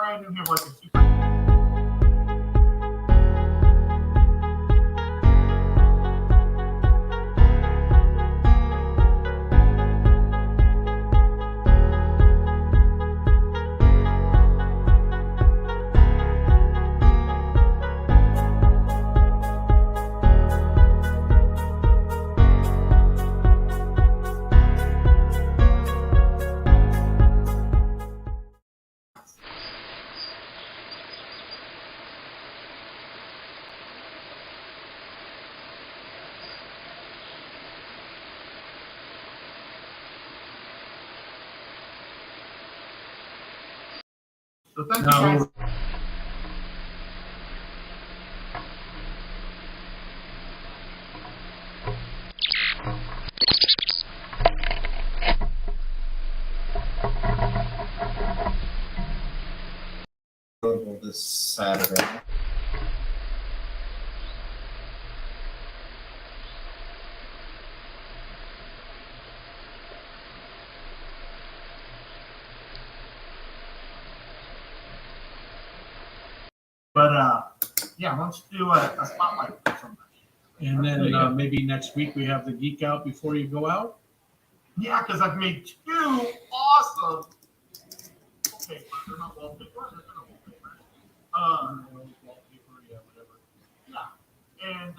right in here like a super. So thank you guys. This Saturday. But yeah, let's do a spotlight or something. And then maybe next week we have the geek out before you go out. Yeah, because I've made 2 awesome. Okay, but they're not wallpaper. They're not wallpaper. Wallpaper, yeah, whatever. Yeah, and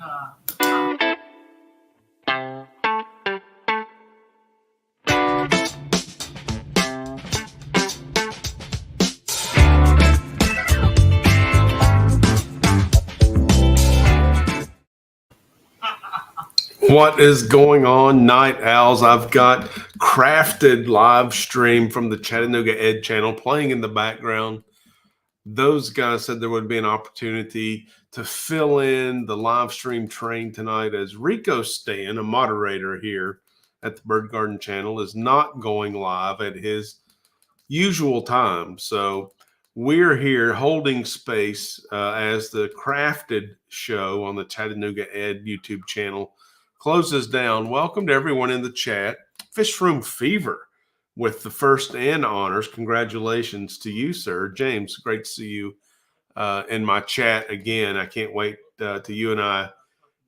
What is going on, Night Owls? I've got crafted live stream from the Chattanooga Ed channel playing in the background. Those guys said there would be an opportunity to fill in the live stream train tonight as Rico Stan, a moderator here at the Bird Garden channel, is not going live at his usual time. So we're here holding space as the crafted show on the Chattanooga Ed YouTube channel closes down. Welcome to everyone in the chat. Fish Room Fever with the first and honors. Congratulations to you, sir. James, great to see you in my chat again. I can't wait till you and I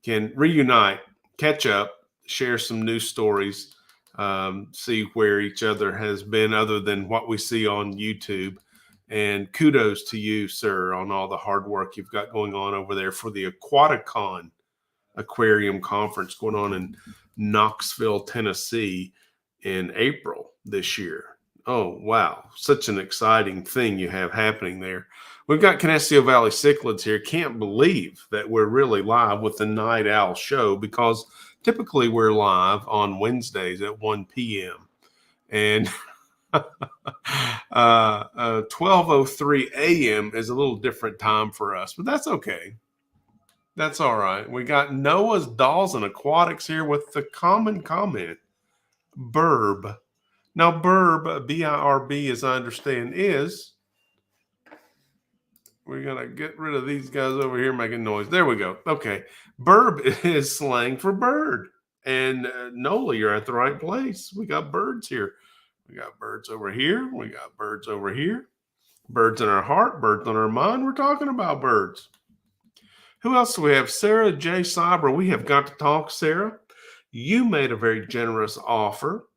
can reunite, catch up, share some news stories, see where each other has been other than what we see on YouTube. And kudos to you, sir, on all the hard work you've got going on over there for the Aquaticon Aquarium Conference going on in Knoxville, Tennessee in April this year. Oh, wow. Such an exciting thing you have happening there. We've got Canestio Valley Cichlids here. Can't believe that we're really live with the Night Owl show because typically we're live on Wednesdays at 1 p.m. And 12:03 a.m. is a little different time for us, but that's okay. That's all right. We got Noah's Dolls and Aquatics here with the common comment, burb. Now, burb, B-I-R-B, as I understand, is, we're going to get rid of these guys over here making noise. There we go. Okay. Burb is slang for bird. And Nola, you're at the right place. We got birds here. We got birds over here. We got birds over here. Birds in our heart, birds in our mind. We're talking about birds. Who else do we have? Sarah J. Cyber. We have got to talk, Sarah. You made a very generous offer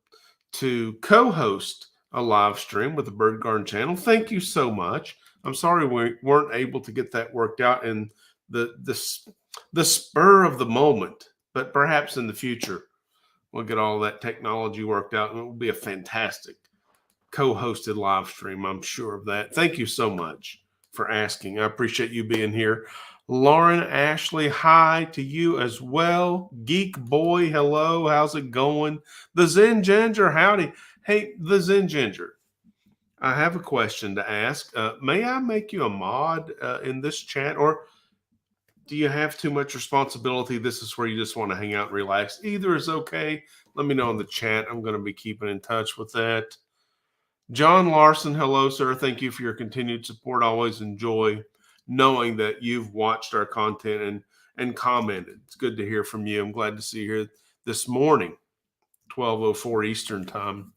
to co-host a live stream with the Bird Garden channel. Thank you so much. I'm sorry we weren't able to get that worked out in the spur of the moment, but perhaps in the future we'll get all that technology worked out and it will be a fantastic co-hosted live stream. I'm sure of that. Thank you so much for asking. I appreciate you being here. Lauren Ashley, hi to you as well. Geek Boy, hello. How's it going? The Zen Ginger, howdy. Hey, the Zen Ginger, I have a question to ask. May I make you a mod in this chat, or do you have too much responsibility? This is where you just want to hang out and relax. Either is okay. Let me know in the chat. I'm going to be keeping in touch with that. John Larson, hello, sir. Thank you for your continued support. Always enjoy knowing that you've watched our content and commented. It's good to hear from you. I'm glad to see you here this morning, 12:04 Eastern time.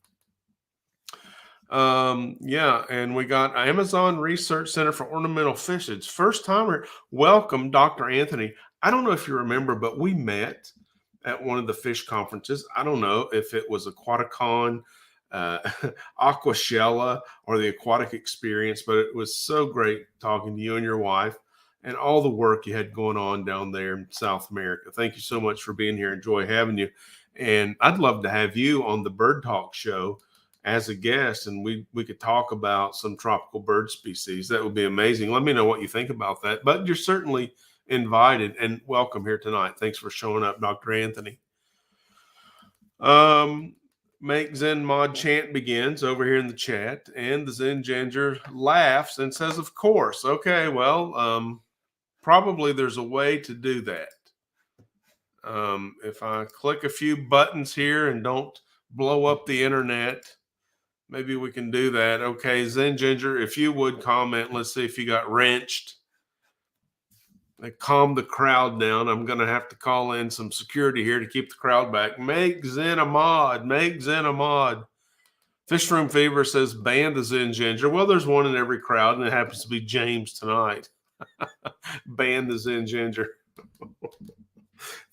Yeah, and we got Amazon Research Center for Ornamental Fishes. First timer, welcome, Dr. Anthony. I don't know if you remember, but we met at one of the fish conferences. I don't know if it was Aquaticon, uh, Aquashella, or the Aquatic Experience, but it was so great talking to you and your wife and all the work you had going on down there in South America. Thank you so much for being here. Enjoy having you. And I'd love to have you on the Bird Talk show as a guest, and we could talk about some tropical bird species. That would be amazing. Let me know what you think about that. But you're certainly invited and welcome here tonight. Thanks for showing up, Dr. Anthony. Make Zen Mod chant begins over here in the chat, and the Zen Ginger laughs and says, "Of course." Okay, well, probably there's a way to do that. If I click a few buttons here and don't blow up the internet, maybe we can do that. Okay, Zen Ginger, if you would comment, let's see if you got wrenched. Calm the crowd down. I'm going to have to call in some security here to keep the crowd back. Make Zen a mod. Make Zen a mod. Fish Room Fever says ban the Zen Ginger. Well, there's one in every crowd, and it happens to be James tonight. Ban the Zen Ginger.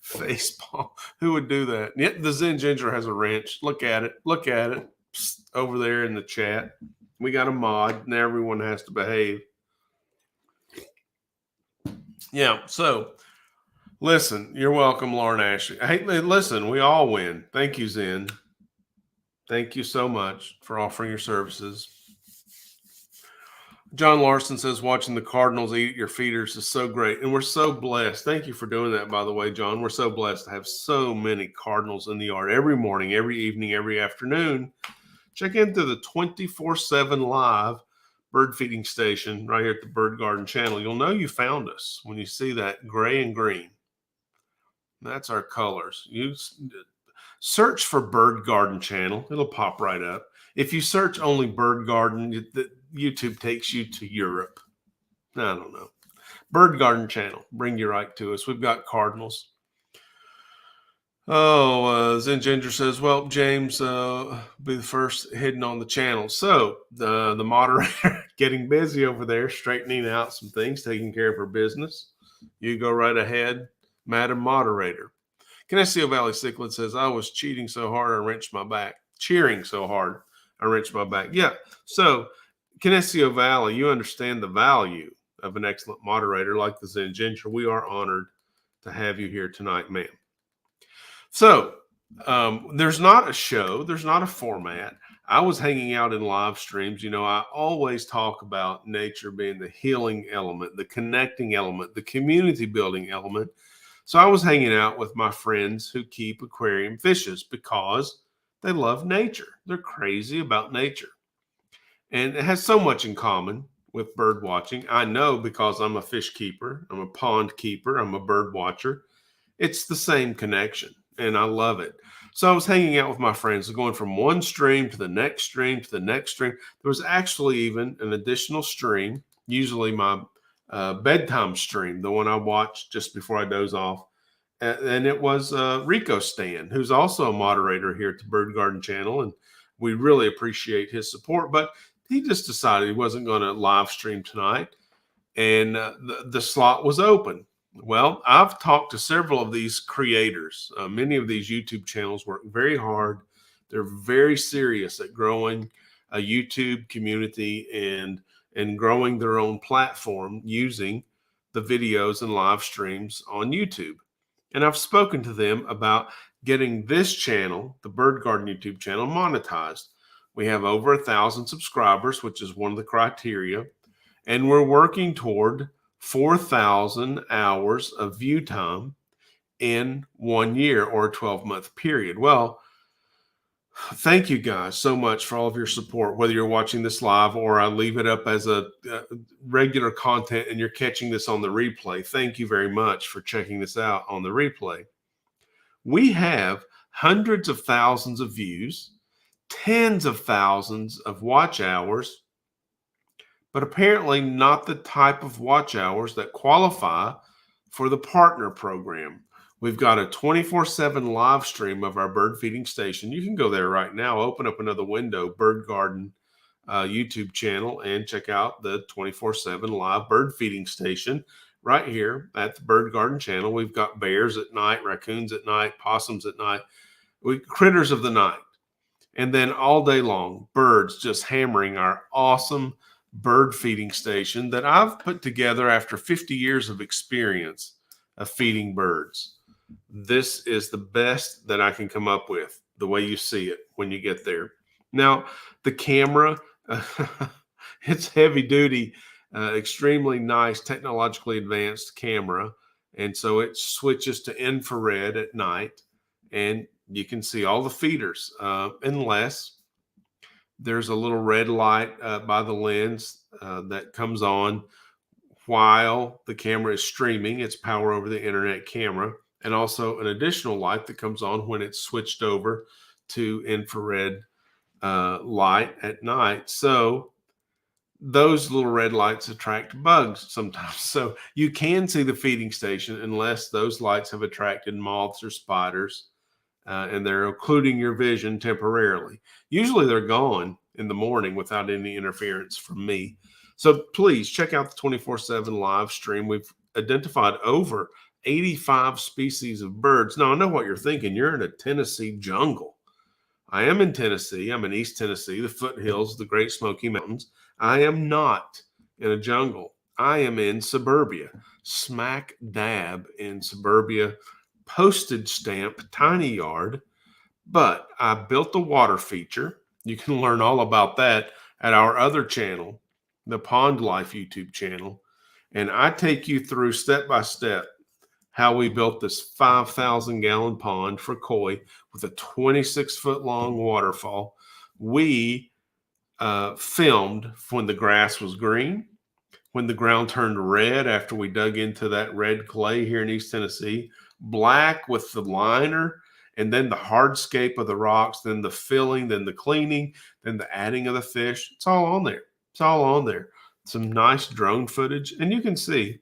Facepalm. Who would do that? Yet the Zen Ginger has a wrench. Look at it. Look at it. Psst, over there in the chat. We got a mod, and everyone has to behave. Yeah, so listen, you're welcome, Lauren Ashley. Hey, listen, we all win. Thank you, Zen. Thank you so much for offering your services. John Larson says watching the Cardinals eat your feeders is so great. And we're so blessed. Thank you for doing that, by the way, John. We're so blessed to have so many Cardinals in the yard every morning, every evening, every afternoon. Check into the 24/7 live bird feeding station right here at the Bird Garden channel. You'll know you found us when you see that gray and green. That's our colors. You search for Bird Garden channel. It'll pop right up. If you search only Bird Garden, YouTube takes you to Europe. I don't know. Bird Garden channel. Bring you right to us. We've got Cardinals. Zen Ginger says, well, James be the first hidden on the channel. So the moderator getting busy over there, straightening out some things, taking care of her business. You go right ahead, Madam Moderator. Canessio Valley Cichlid says, I was cheating so hard I wrenched my back. Cheering so hard I wrenched my back. Yeah. So Canessio Valley, you understand the value of an excellent moderator like the Zen Ginger. We are honored to have you here tonight, ma'am. So there's not a show, there's not a format. I was hanging out in live streams. You know, I always talk about nature being the healing element, the connecting element, the community building element. So I was hanging out with my friends who keep aquarium fishes because they love nature. They're crazy about nature. And it has so much in common with bird watching. I know because I'm a fish keeper, I'm a pond keeper, I'm a bird watcher. It's the same connection. And I love it. So I was hanging out with my friends, going from one stream to the next stream to the next stream. There was actually even an additional stream, usually my bedtime stream, the one I watch just before I doze off. And it was Rico Stan, who's also a moderator here at the Bird Garden channel. And we really appreciate his support. But he just decided he wasn't going to live stream tonight. And the slot was open. Well, I've talked to several of these creators. Many of these YouTube channels work very hard. They're very serious at growing a YouTube community and growing their own platform using the videos and live streams on YouTube. And I've spoken to them about getting this channel, the Bird Garden YouTube channel, monetized. We have over 1,000 subscribers, which is one of the criteria. And we're working toward 4,000 hours of view time in 1 year or a 12-month period. Well, thank you guys so much for all of your support, whether you're watching this live or I leave it up as a regular content and you're catching this on the replay. Thank you very much for checking this out on the replay. We have hundreds of thousands of views, tens of thousands of watch hours, but apparently not the type of watch hours that qualify for the partner program. We've got a 24/7 live stream of our bird feeding station. You can go there right now, open up another window, Bird Garden YouTube channel and check out the 24/7 live bird feeding station right here at the Bird Garden channel. We've got bears at night, raccoons at night, possums at night, critters of the night. And then all day long, birds just hammering our awesome bird feeding station that I've put together after 50 years of experience of feeding birds. This is the best that I can come up with, the way you see it when you get there. Now, the camera, it's heavy duty, extremely nice, technologically advanced camera. And so it switches to infrared at night, and you can see all the feeders, unless there's a little red light by the lens that comes on while the camera is streaming. It's power over the internet camera, and also an additional light that comes on when it's switched over to infrared light at night. So those little red lights attract bugs sometimes. So you can see the feeding station unless those lights have attracted moths or spiders, and they're occluding your vision temporarily. Usually they're gone in the morning without any interference from me. So please check out the 24/7 live stream. We've identified over 85 species of birds. Now, I know what you're thinking. You're in a Tennessee jungle. I am in Tennessee. I'm in East Tennessee, the foothills, the Great Smoky Mountains. I am not in a jungle. I am in suburbia, smack dab in suburbia, postage stamp, tiny yard. But I built the water feature. You can learn all about that at our other channel, the Pond Life YouTube channel. And I take you through step by step how we built this 5,000 gallon pond for koi with a 26-foot long waterfall. We filmed when the grass was green, when the ground turned red after we dug into that red clay here in East Tennessee, black with the liner, and then the hardscape of the rocks, then the filling, then the cleaning, then the adding of the fish. It's all on there. It's all on there. Some nice drone footage. And you can see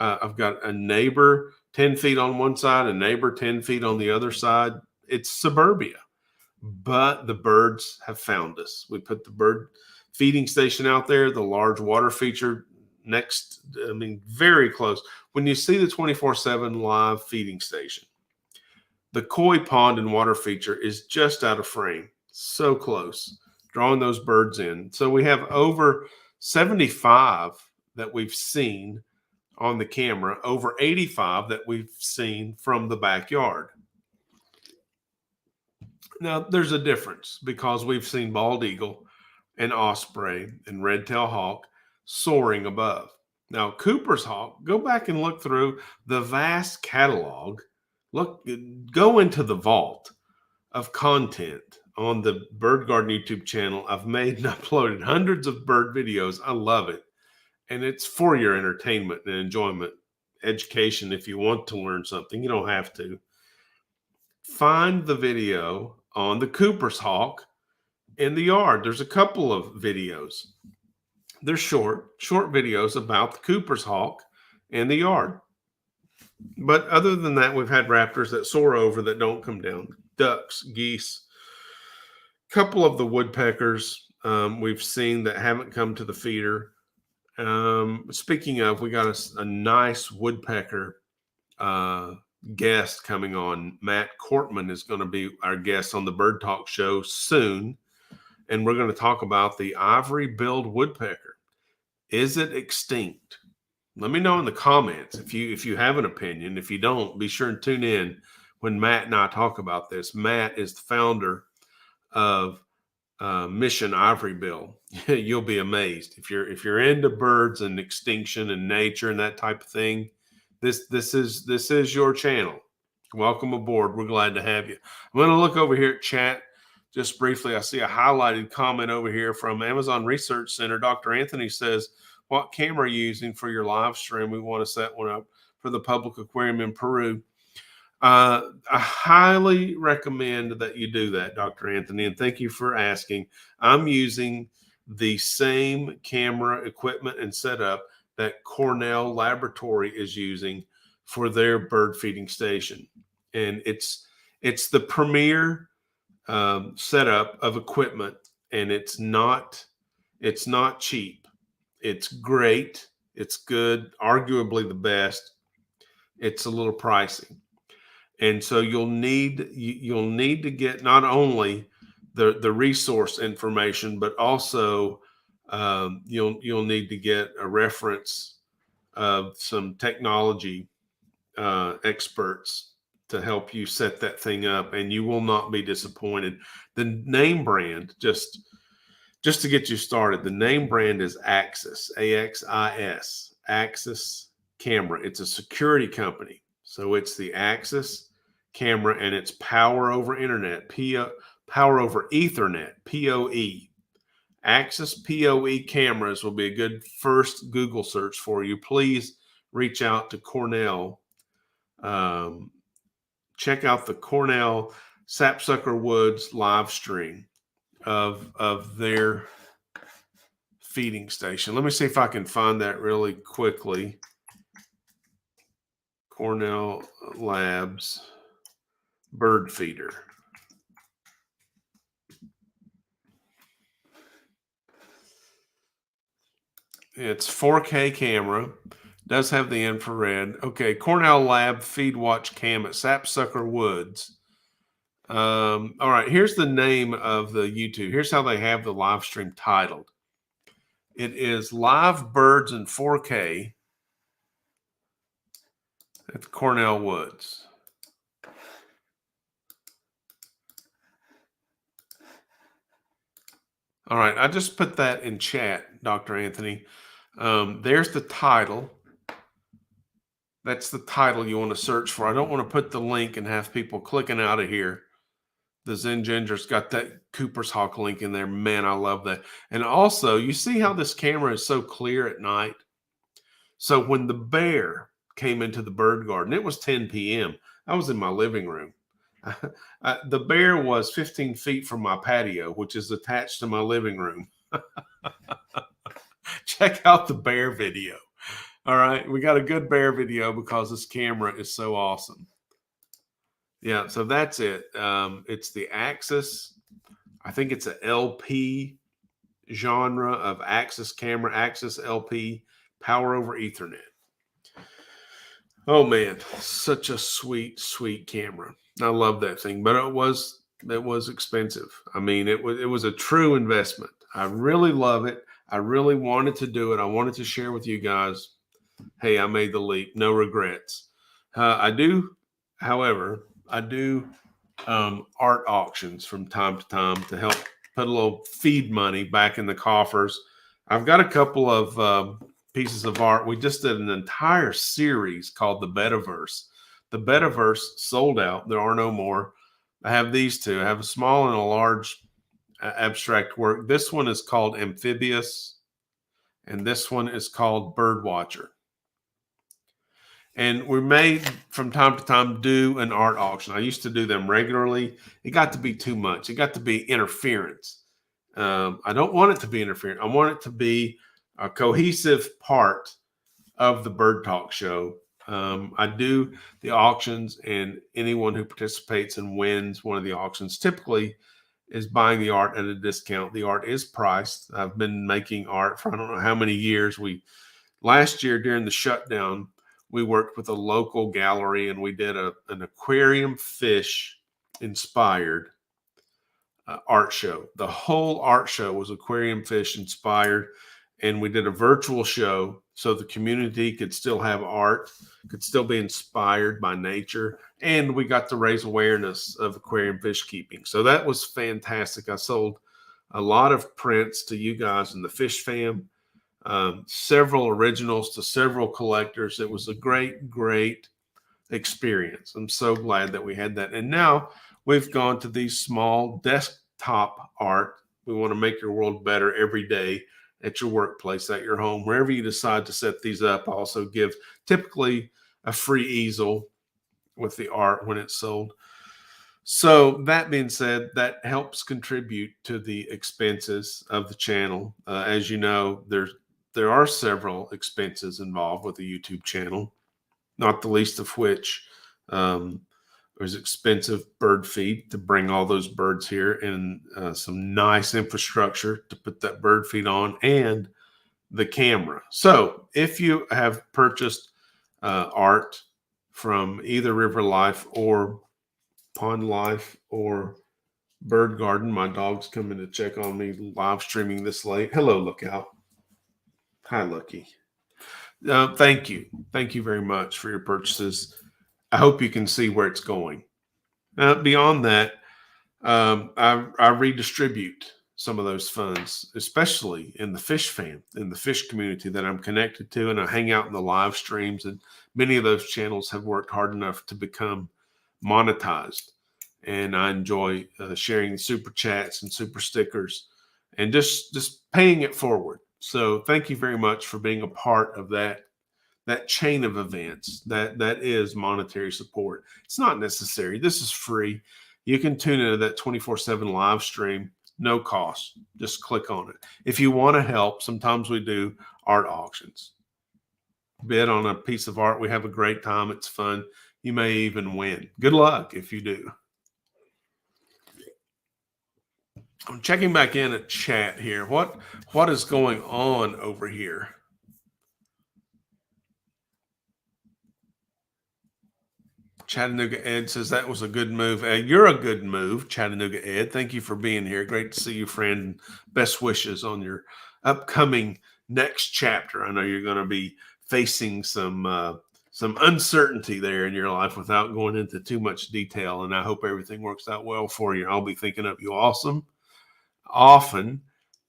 I've got a neighbor 10 feet on one side, a neighbor 10 feet on the other side. It's suburbia, but the birds have found us. We put the bird feeding station out there, the large water feature next, very close. When you see the 24/7 live feeding station, the koi pond and water feature is just out of frame. So close, drawing those birds in. So we have over 75 that we've seen on the camera, over 85 that we've seen from the backyard. Now, there's a difference because we've seen bald eagle and osprey and red-tailed hawk soaring above. Now, Cooper's hawk, go back and look through the vast catalog. Look, go into the vault of content on the Bird Garden YouTube channel. I've made and uploaded hundreds of bird videos. I love it. And it's for your entertainment and enjoyment, education. If you want to learn something, you don't have to. Find the video on the Cooper's hawk in the yard. There's a couple of videos. They're short videos about the Cooper's hawk in the yard. But other than that, we've had raptors that soar over that don't come down, ducks, geese, a couple of the woodpeckers we've seen that haven't come to the feeder. Speaking of, we got a nice woodpecker guest coming on. Matt Cortman is going to be our guest on the Bird Talk show soon. And we're going to talk about the ivory-billed woodpecker. Is it extinct? Let me know in the comments if you have an opinion. If you don't, be sure and tune in when Matt and I talk about this. Matt is the founder of Mission Ivory Bill. You'll be amazed if you're into birds and extinction and nature and that type of thing. This is your channel. Welcome aboard. We're glad to have you. I'm going to look over here at chat just briefly. I see a highlighted comment over here from Amazon Research Center. Dr. Anthony says, "What camera are you using for your live stream? We want to set one up for the public aquarium in Peru." I highly recommend that you do that, Dr. Anthony, and thank you for asking. I'm using the same camera equipment and setup that Cornell Laboratory is using for their bird feeding station. And it's the premier setup of equipment, and it's not It's not cheap. It's great. It's good, arguably the best. It's a little pricey. And so you'll need to get not only the resource information, but also you'll need to get a reference of some technology experts to help you set that thing up, and you will not be disappointed. The name brand, just to get you started, the name brand is Axis, AXIS, Axis Camera. It's a security company. So it's the Axis camera, and it's power over internet, power over Ethernet, PoE. Axis PoE cameras will be a good first Google search for you. Please reach out to Cornell. Check out the Cornell Sapsucker Woods live stream of their feeding station. Let me see if I can find that really quickly. Cornell Labs bird feeder. It's 4K camera. Does have the infrared. Okay, Cornell Lab Feed Watch Cam at Sapsucker Woods. All right, here's the name of the YouTube. Here's how they have the live stream titled. It is Live Birds in 4K at Cornell Woods. All right, I just put that in chat, Dr. Anthony. There's the title. That's the title you want to search for. I don't want to put the link and have people clicking out of here. The Zen Ginger's got that Cooper's Hawk link in there. Man, I love that. And also, you see how this camera is so clear at night? So when the bear came into the bird garden, it was 10 p.m. I was in my living room. The bear was 15 feet from my patio, which is attached to my living room. Check out the bear video. All right, we got a good bear video because this camera is so awesome. Yeah, so that's it. It's the Axis. I think it's a LP genre of Axis camera, Axis LP, power over Ethernet. Oh man, such a sweet, sweet camera. I love that thing, but it was expensive. I mean, it was a true investment. I really love it. I really wanted to do it. I wanted to share with you guys. Hey, I made the leap. No regrets. However, I do art auctions from time to time to help put a little feed money back in the coffers. I've got a couple of pieces of art. We just did an entire series called The Betaverse. The Betaverse sold out. There are no more. I have these two. I have a small and a large abstract work. This one is called Amphibious, and this one is called Birdwatcher. And we may, from time to time, do an art auction. I used to do them regularly. It got to be too much. It got to be interference. I don't want it to be interference. I want it to be a cohesive part of the Bird Talk show. I do the auctions, and anyone who participates and wins one of the auctions typically is buying the art at a discount. The art is priced. I've been making art for I don't know how many years. Last year during the shutdown, we worked with a local gallery, and we did an aquarium fish inspired art show. The whole art show was aquarium fish inspired, and we did a virtual show so the community could still have art, could still be inspired by nature, and we got to raise awareness of aquarium fish keeping. So that was fantastic. I sold a lot of prints to you guys in the Fish Fam. Several originals to several collectors. It was a great, great experience. I'm so glad that we had that. And now we've gone to these small desktop art. We want to make your world better every day at your workplace, at your home, wherever you decide to set these up. I also give typically a free easel with the art when it's sold. So that being said, that helps contribute to the expenses of the channel. As you know, there are several expenses involved with the YouTube channel, not the least of which was expensive bird feed to bring all those birds here, and some nice infrastructure to put that bird feed on, and the camera. So if you have purchased art from either River Life or Pond Life or Bird Garden, my dog's coming to check on me live streaming this late. Hello, Lookout. Hi, Lucky. Thank you. Thank you very much for your purchases. I hope you can see where it's going. Beyond that, I redistribute some of those funds, especially in the fish community that I'm connected to, and I hang out in the live streams, and many of those channels have worked hard enough to become monetized, and I enjoy sharing super chats and super stickers and just paying it forward. So thank you very much for being a part of that chain of events that is monetary support. It's not necessary. This is free. You can tune into that 24/7 live stream, no cost. Just click on it. If you want to help, sometimes we do art auctions. Bid on a piece of art. We have a great time. It's fun. You may even win. Good luck if you do. I'm checking back in at chat here. What is going on over here? Chattanooga Ed says that was a good move. You're a good move, Chattanooga Ed. Thank you for being here. Great to see you, friend. Best wishes on your upcoming next chapter. I know you're going to be facing some uncertainty there in your life without going into too much detail, and I hope everything works out well for you. I'll be thinking of you often,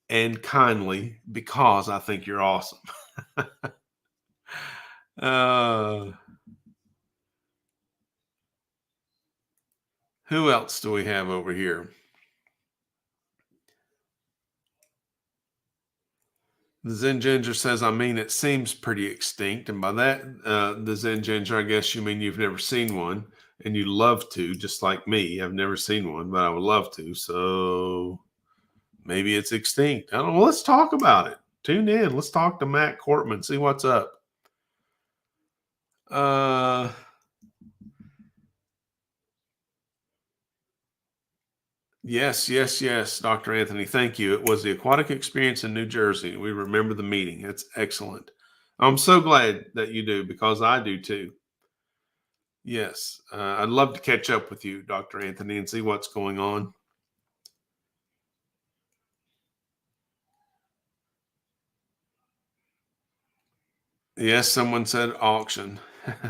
and kindly, because I think you're awesome. Who else do we have over here? The Zen Ginger says, I mean, it seems pretty extinct. And by that, the Zen Ginger, I guess you mean you've never seen one and you'd love to, just like me. I've never seen one, but I would love to. So maybe it's extinct. I don't know. Let's talk about it. Tune in. Let's talk to Matt Cortman, see what's up. Yes, Dr. Anthony. Thank you. It was the aquatic experience in New Jersey. We remember the meeting. It's excellent. I'm so glad that you do, because I do too. Yes. I'd love to catch up with you, Dr. Anthony, and see what's going on. Yes, someone said auction.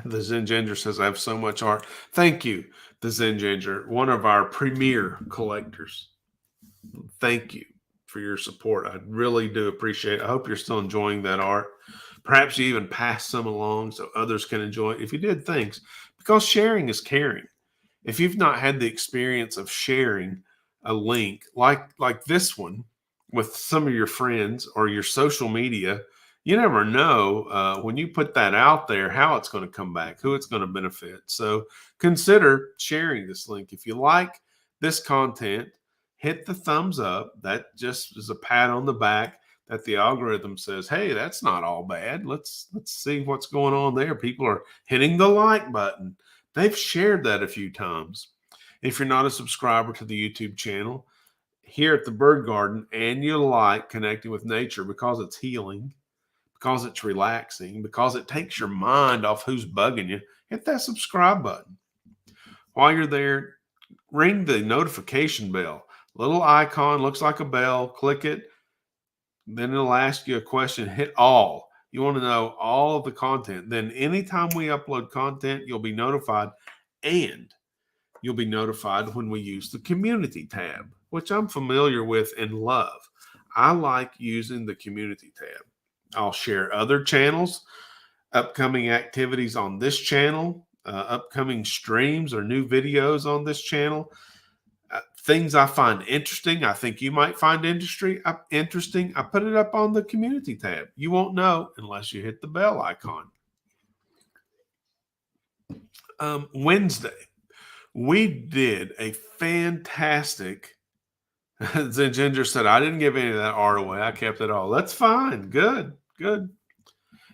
The Zen Ginger says, I have so much art. Thank you, the Zen Ginger, one of our premier collectors. Thank you for your support. I really do appreciate it. I hope you're still enjoying that art. Perhaps you even pass some along so others can enjoy it. If you did, thanks, because sharing is caring. If you've not had the experience of sharing a link like this one with some of your friends or your social media, you never know when you put that out there how it's going to come back, who it's going to benefit. So consider sharing this link. If you like this content, hit the thumbs up. That just is a pat on the back that the algorithm says, hey, that's not all bad. Let's see what's going on there. People are hitting the like button. They've shared that a few times. If you're not a subscriber to the YouTube channel, here at the Bird Garden, and you like connecting with nature because it's healing, because it's relaxing, because it takes your mind off who's bugging you, hit that subscribe button. While you're there, ring the notification bell. Little icon, looks like a bell. Click it. Then it'll ask you a question. Hit all. You want to know all of the content. Then anytime we upload content, you'll be notified. And you'll be notified when we use the community tab, which I'm familiar with and love. I like using the community tab. I'll share other channels, upcoming activities on this channel, upcoming streams or new videos on this channel, things I find interesting. I think you might find interesting. I put it up on the community tab. You won't know unless you hit the bell icon. Wednesday, we did a fantastic. Zen Ginger said, I didn't give any of that art away. I kept it all. That's fine. Good.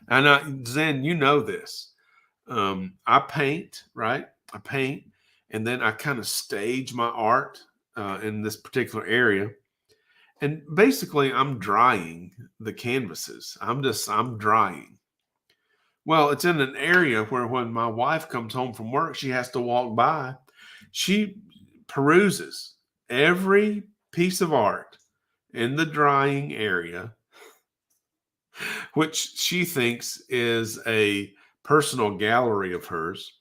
And Zen, you know this. I paint, right? I paint, and then I kind of stage my art in this particular area. And basically, I'm drying the canvases. I'm drying. Well, it's in an area where when my wife comes home from work, she has to walk by. She peruses every piece of art in the drying area, which she thinks is a personal gallery of hers.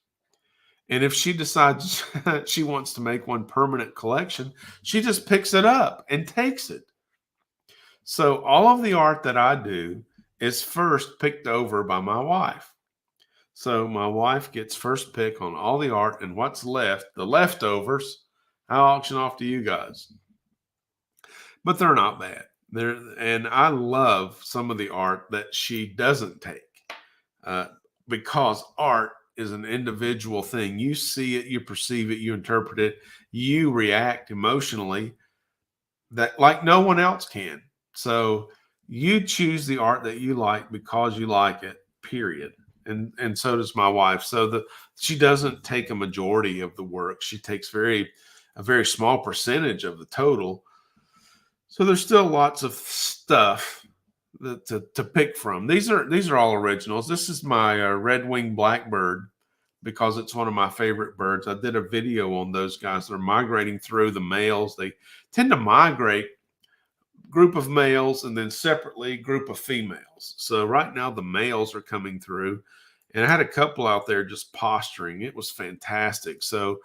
And if she decides she wants to make one permanent collection, she just picks it up and takes it. So all of the art that I do is first picked over by my wife. So my wife gets first pick on all the art, and what's left, the leftovers, I auction off to you guys. But they're not bad. And I love some of the art that she doesn't take because art is an individual thing. You see it, you perceive it, you interpret it, you react emotionally that like no one else can. So you choose the art that you like because you like it, period. And so does my wife. So she doesn't take a majority of the work. She takes a very small percentage of the total. So there's still lots of stuff to pick from. These are all originals. This is my red wing blackbird because it's one of my favorite birds. I did a video on those guys that are migrating through the males. They tend to migrate group of males and then separately group of females. So right now the males are coming through, and I had a couple out there just posturing. It was fantastic. So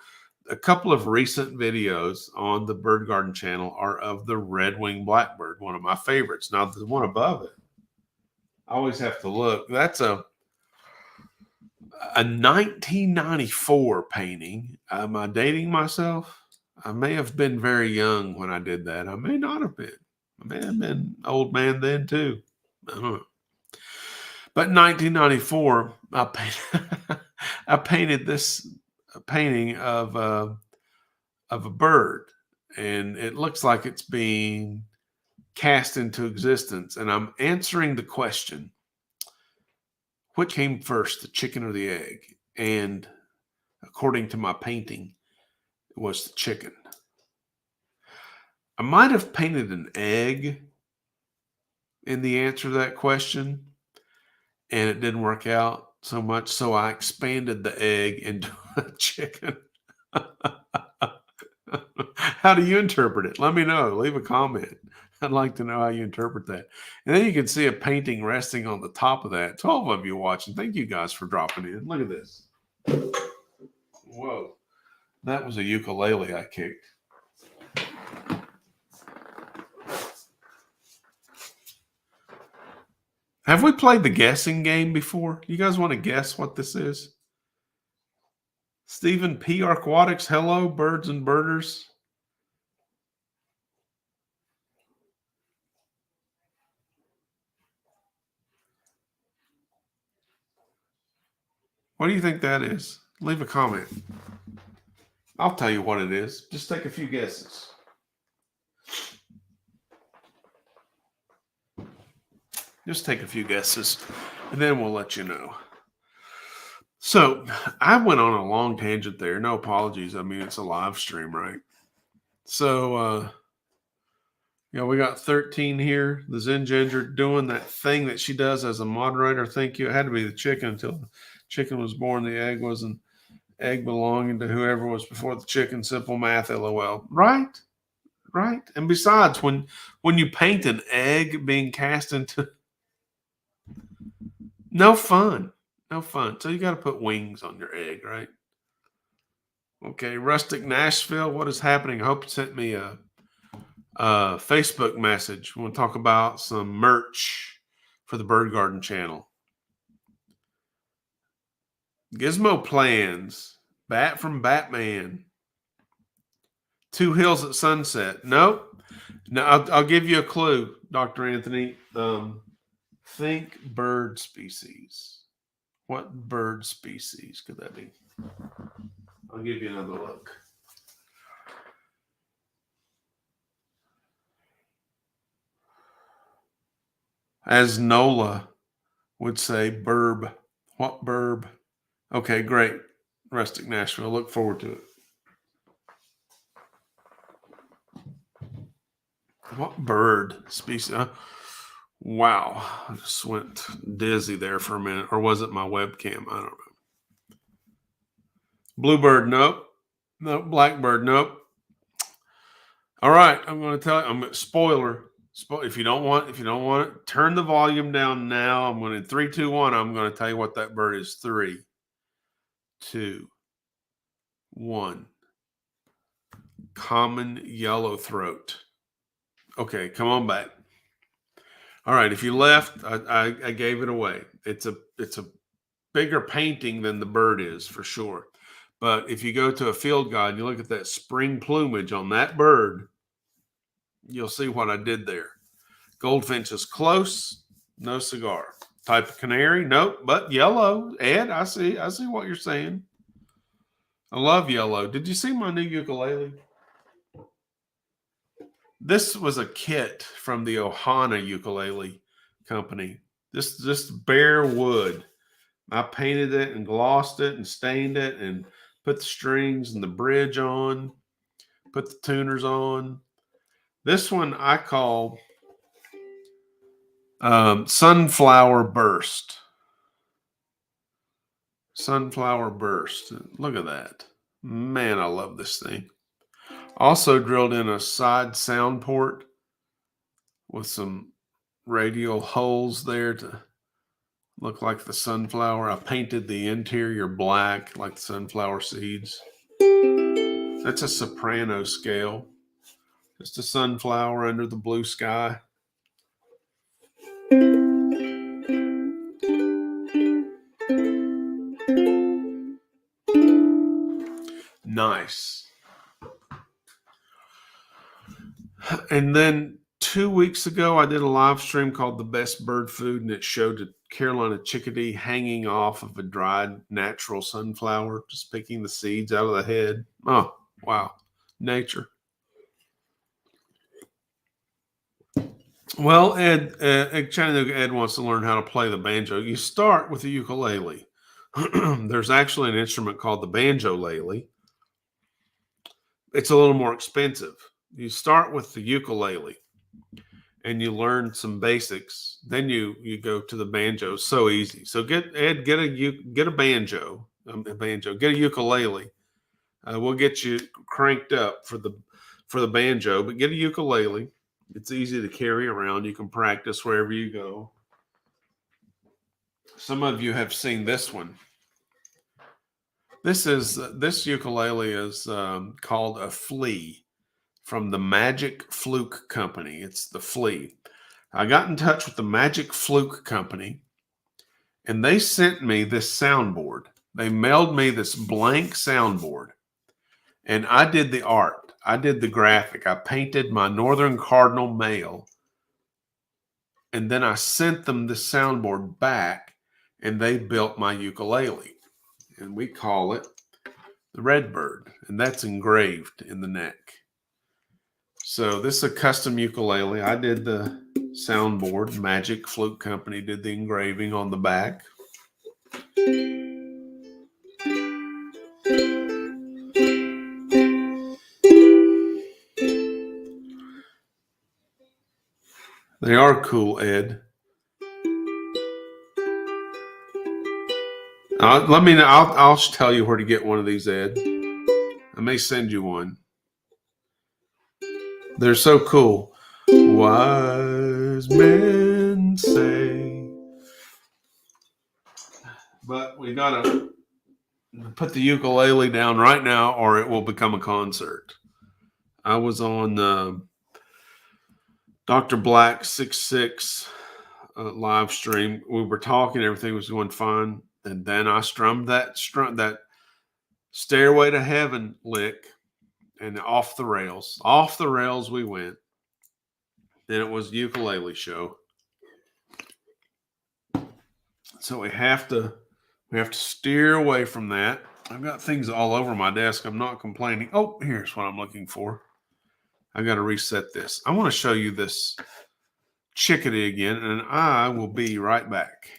a couple of recent videos on the Bird Garden channel are of the red wing blackbird, one of my favorites. Now the one above it, I always have to look. That's a 1994 painting. Am I dating myself? I may have been very young when I did that. I may not have been. I may have been an old man then too. I don't know. But in 1994, I painted this painting of a bird, and it looks like it's being cast into existence. And I'm answering the question, which came first, the chicken or the egg? And according to my painting, it was the chicken. I might have painted an egg in the answer to that question, and it didn't work out so much. So I expanded the egg into a chicken. How do you interpret it? Let me know. Leave a comment. I'd like to know how you interpret that. And then you can see a painting resting on the top of that. 12 of you watching. Thank you guys for dropping in. Look at this. Whoa. That was a ukulele I kicked. Have we played the guessing game before? You guys want to guess what this is? Stephen P. Aquatics, hello, birds and birders. What do you think that is? Leave a comment. I'll tell you what it is. Just take a few guesses. Just take a few guesses, and then we'll let you know. So I went on a long tangent there. No apologies. I mean, it's a live stream, right? So, we got 13 here. The Zen Ginger doing that thing that she does as a moderator. Thank you. It had to be the chicken until the chicken was born. The egg was an egg belonging to whoever was before the chicken. Simple math, LOL. Right? Right. And besides, when you paint an egg being cast into... No fun. No fun. So you got to put wings on your egg, right? Okay, Rustic Nashville, what is happening? I hope you sent me a Facebook message. We want to talk about some merch for the Bird Garden channel. Gizmo Plans, Bat from Batman, Two Hills at Sunset. Nope. No, I'll give you a clue, Dr. Anthony. Think bird species. What bird species could that be? I'll give you another look. As Nola would say, burb. What burb? Okay, great. Rustic Nashville. Look forward to it. What bird species? Wow, I just went dizzy there for a minute. Or was it my webcam? I don't know. Bluebird, nope. Nope. Blackbird, nope. All right, I'm going to tell you. Spoiler. If you don't want it, turn the volume down now. I'm going to 3, 2, 1. I'm going to tell you what that bird is. 3, 2, 1. Common yellow throat. Okay, come on back. All right, if you left, I gave it away. It's a bigger painting than the bird is for sure. But if you go to a field guide, you look at that spring plumage on that bird, you'll see what I did there. Goldfinch is close, no cigar. Type of canary, nope, but yellow. Ed, I see what you're saying. I love yellow. Did you see my new ukulele? This was a kit from the Ohana ukulele company. This bare wood. I painted it and glossed it and stained it and put the strings and the bridge on, put the tuners on. This one I call Sunflower Burst. Sunflower Burst. Look at that. Man, I love this thing. Also drilled in a side sound port with some radial holes there to look like the sunflower. I painted the interior black like the sunflower seeds. That's a soprano scale. Just a sunflower under the blue sky. Nice. And then 2 weeks ago, I did a live stream called The Best Bird Food, and it showed a Carolina chickadee hanging off of a dried natural sunflower, just picking the seeds out of the head. Oh, wow. Nature. Well, Chattanooga Ed wants to learn how to play the banjo. You start with the ukulele. There's actually an instrument called the banjo-lele. It's a little more expensive. You start with the ukulele and you learn some basics. Then you go to the banjo. So easy. So get a banjo, get a ukulele. We'll get you cranked up for the banjo, but get a ukulele. It's easy to carry around. You can practice wherever you go. Some of you have seen this one. This ukulele is called a flea from the Magic Fluke Company. It's the flea. I got in touch with the Magic Fluke Company, and they sent me this soundboard. They mailed me this blank soundboard, and I did the art. I did the graphic. I painted my Northern Cardinal male, and then I sent them the soundboard back, and they built my ukulele. And we call it the Redbird, and that's engraved in the neck. So this is a custom ukulele. I did the soundboard. Magic Fluke Company did the engraving on the back. They are cool, Ed. I'll tell you where to get one of these, Ed. I may send you one. They're so cool. Wise men say. But we gotta put the ukulele down right now or it will become a concert. I was on Dr. Black 66 live stream. We were talking, everything was going fine. And then I strummed that Stairway to Heaven lick, and off the rails. Off the rails we went. Then it was the ukulele show. So we have to steer away from that. I've got things all over my desk. I'm not complaining. Oh, here's what I'm looking for. I got to reset this. I want to show you this chickadee again, and I will be right back.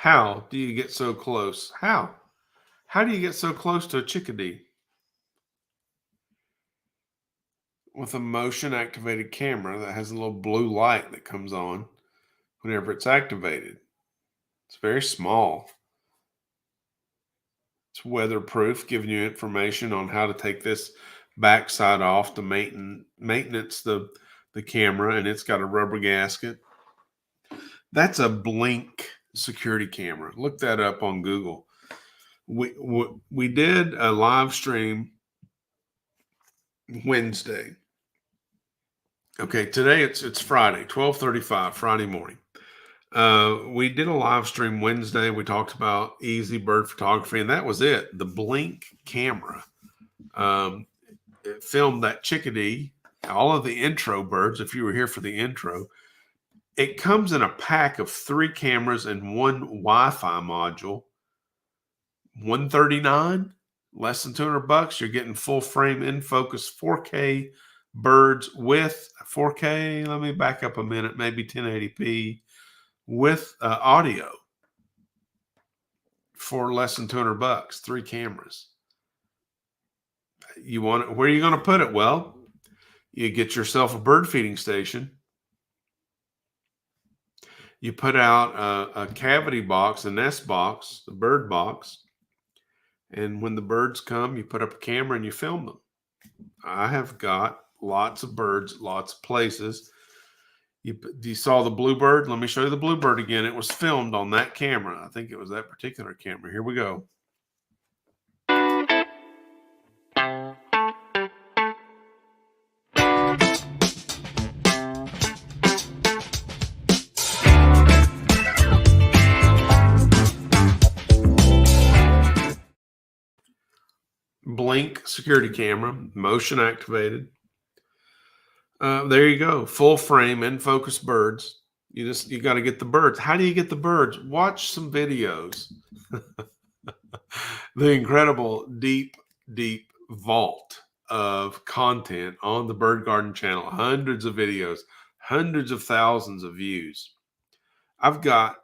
How do you get so close? How? How do you get so close to a chickadee? With a motion activated camera that has a little blue light that comes on whenever it's activated. It's very small. It's weatherproof, giving you information on how to take this backside off to maintenance the camera, and it's got a rubber gasket. That's a Blink security camera. Look that up on Google. We did a live stream Wednesday. Okay, today it's Friday, 12:35, Friday morning. We did a live stream Wednesday. We talked about easy bird photography, and that was it. The Blink camera. It filmed that chickadee, all of the intro birds. If you were here for the intro, it comes in a pack of 3 cameras and 1 Wi-Fi module. $139, less than $200. You're getting full frame in focus 4K birds with 4K. Let me back up a minute, maybe 1080p with audio for less than $200. 3 cameras. You want it? Where are you going to put it? Well, you get yourself a bird feeding station. You put out a cavity box, a nest box, the bird box. And when the birds come, you put up a camera and you film them. I have got lots of birds, lots of places. You saw the bluebird? Let me show you the bluebird again. It was filmed on that camera. I think it was that particular camera. Here we go. Blink security camera, motion activated. There you go. Full frame, in focus birds. You got to get the birds. How do you get the birds? Watch some videos. The incredible deep vault of content on the Bird Garden channel. Hundreds of videos, hundreds of thousands of views. I've got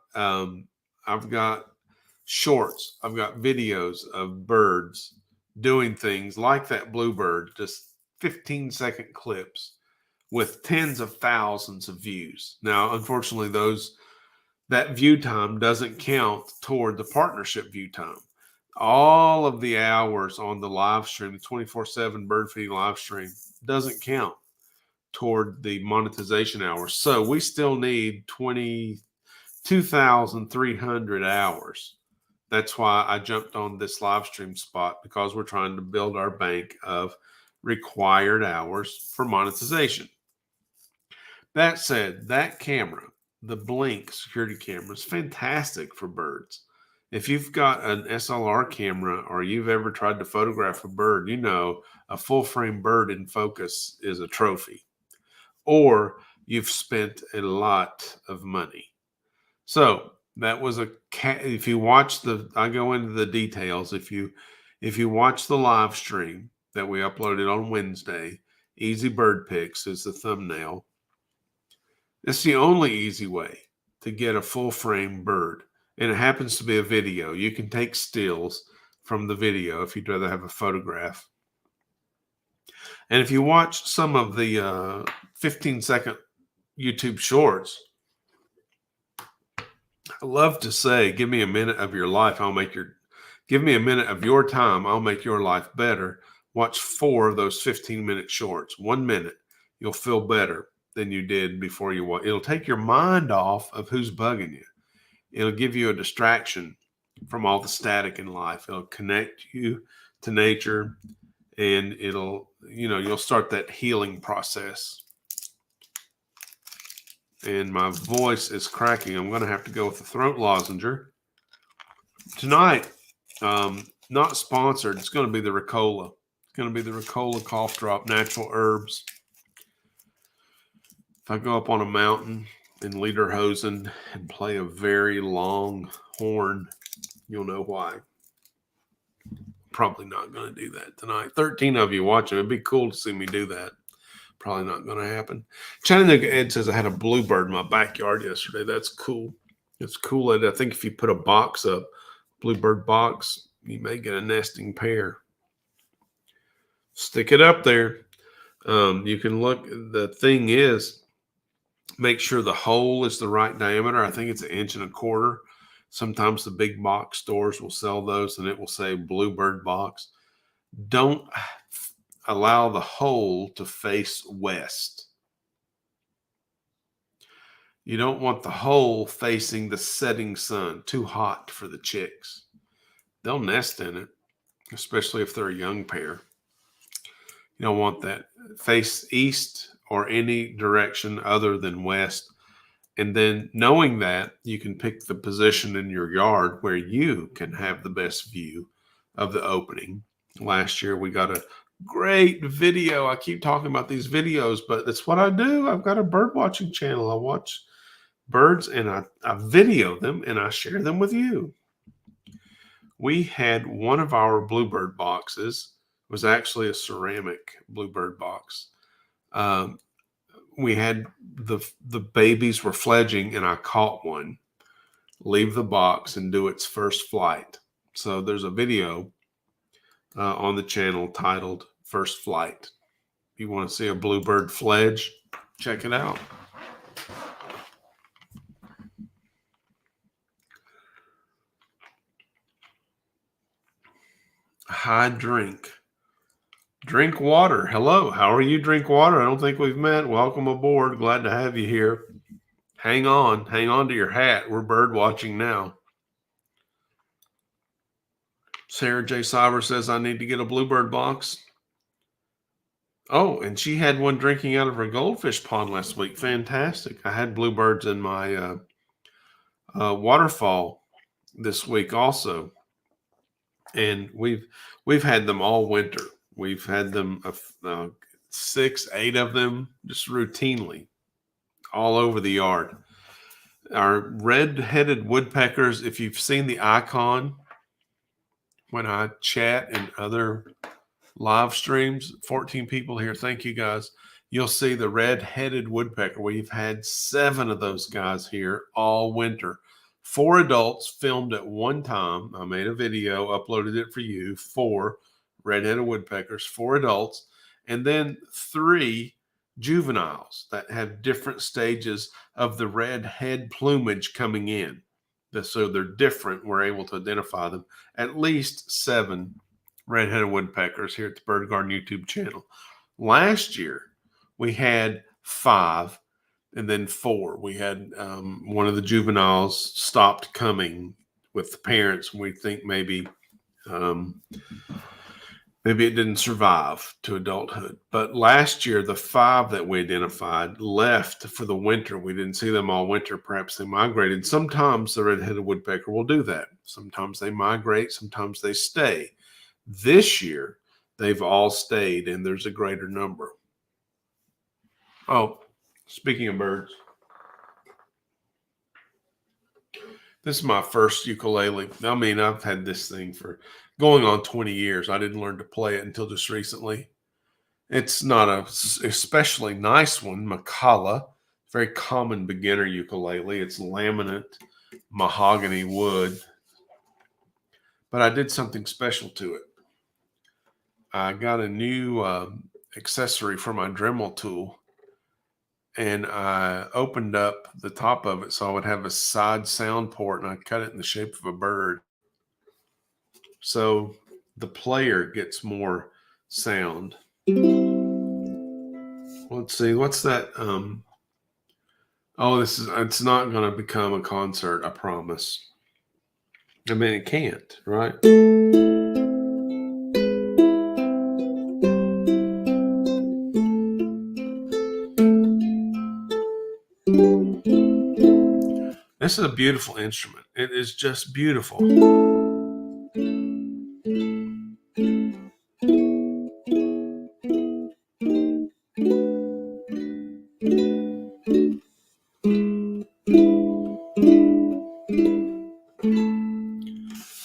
shorts. I've got videos of birds doing things like that bluebird, just 15-second clips with tens of thousands of views. Now, unfortunately, that view time doesn't count toward the partnership view time. All of the hours on the live stream, the 24/7 bird feeding live stream, doesn't count toward the monetization hours. So we still need 22,300 hours. That's why I jumped on this live stream spot, because we're trying to build our bank of required hours for monetization. That said, that camera, the Blink security camera, is fantastic for birds. If you've got an SLR camera or you've ever tried to photograph a bird, you know a full frame bird in focus is a trophy. Or you've spent a lot of money. So that was if you watch I go into the details. If you watch the live stream that we uploaded on Wednesday, Easy Bird Pics is the thumbnail. It's the only easy way to get a full frame bird. And it happens to be a video. You can take stills from the video if you'd rather have a photograph. And if you watch some of the 15-second YouTube shorts, I love to say, give me a minute of your life. Give me a minute of your time. I'll make your life better. Watch 4 of those 15-minute shorts. 1 minute. You'll feel better than you did before you watch. It'll take your mind off of who's bugging you. It'll give you a distraction from all the static in life. It'll connect you to nature, and you'll start that healing process. And my voice is cracking. I'm going to have to go with the throat lozenge. Tonight, not sponsored. It's going to be the Ricola. It's going to be the Ricola cough drop, natural herbs. If I go up on a mountain in Lederhosen and play a very long horn, you'll know why. Probably not going to do that tonight. 13 of you watching. It'd be cool to see me do that. Probably not going to happen. Chattanooga Ed says I had a bluebird in my backyard yesterday. That's cool. It's cool. I think if you put a box up, bluebird box, you may get a nesting pair. Stick it up there. You can look. The thing is, make sure the hole is the right diameter. I think it's 1.25 inches. Sometimes the big box stores will sell those and it will say bluebird box. Don't allow the hole to face west. You don't want the hole facing the setting sun. Too hot for the chicks. They'll nest in it, especially if they're a young pair. You don't want that. Face east or any direction other than west. And then knowing that, you can pick the position in your yard where you can have the best view of the opening. Last year, we got a great video. I keep talking about these videos, but that's what I do. I've got a bird watching channel. I watch birds and I video them and I share them with you. We had one of our bluebird boxes was actually a ceramic bluebird box. We had the babies were fledging and I caught one, leave the box and do its first flight. So there's a video on the channel titled First Flight. If you want to see a bluebird fledge, check it out. Hi, drink water. Hello, how are you? Drink water. I don't think we've met. Welcome aboard. Glad to have you here. Hang on to your hat. We're bird watching now. Sarah J. Cyber says I need to get a bluebird box. Oh, and she had one drinking out of her goldfish pond last week. Fantastic. I had bluebirds in my waterfall this week also. And we've had them all winter. We've had them 6, 8 of them just routinely all over the yard. Our red-headed woodpeckers, if you've seen the icon when I chat in other live streams, 14 people here, thank you guys. You'll see the red-headed woodpecker. We've had 7 of those guys here all winter. 4 adults filmed at one time. I made a video, uploaded it for you. 4 red-headed woodpeckers, 4 adults, and then 3 juveniles that have different stages of the red head plumage coming in. So they're different. We're able to identify them. At least 7 red-headed woodpeckers here at the Bird Garden YouTube channel. Last year, we had 5 and then 4. We had one of the juveniles stopped coming with the parents. We think maybe it didn't survive to adulthood. But last year, the 5 that we identified left for the winter. We didn't see them all winter. Perhaps they migrated. Sometimes the red-headed woodpecker will do that. Sometimes they migrate. Sometimes they stay. This year, they've all stayed, and there's a greater number. Oh, speaking of birds, this is my first ukulele. I mean, I've had this thing for going on 20 years. I didn't learn to play it until just recently. It's not a especially nice one. Macala, very common beginner ukulele. It's laminate mahogany wood. But I did something special to it. I got a new accessory for my Dremel tool. And I opened up the top of it so I would have a side sound port, and I cut it in the shape of a bird. So the player gets more sound. Let's see, what's that? It's not going to become a concert, I promise. I mean, it can't, right? This is a beautiful instrument. It is just beautiful.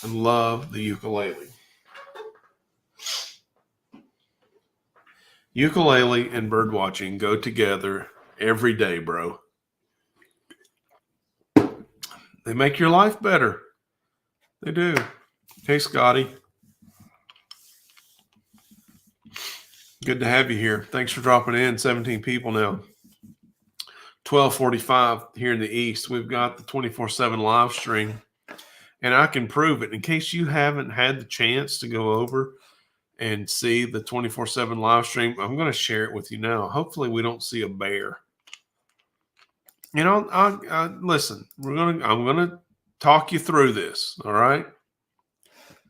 I love the ukulele. Ukulele and bird watching go together every day, bro. They make your life better. They do. Hey, Scotty. Good to have you here. Thanks for dropping in. 17 people now. 12:45 here in the East. We've got the 24/7 live stream, and I can prove it. In case you haven't had the chance to go over and see the 24/7 live stream, I'm going to share it with you now. Hopefully, we don't see a bear. You know, listen. I'm going to talk you through this. All right.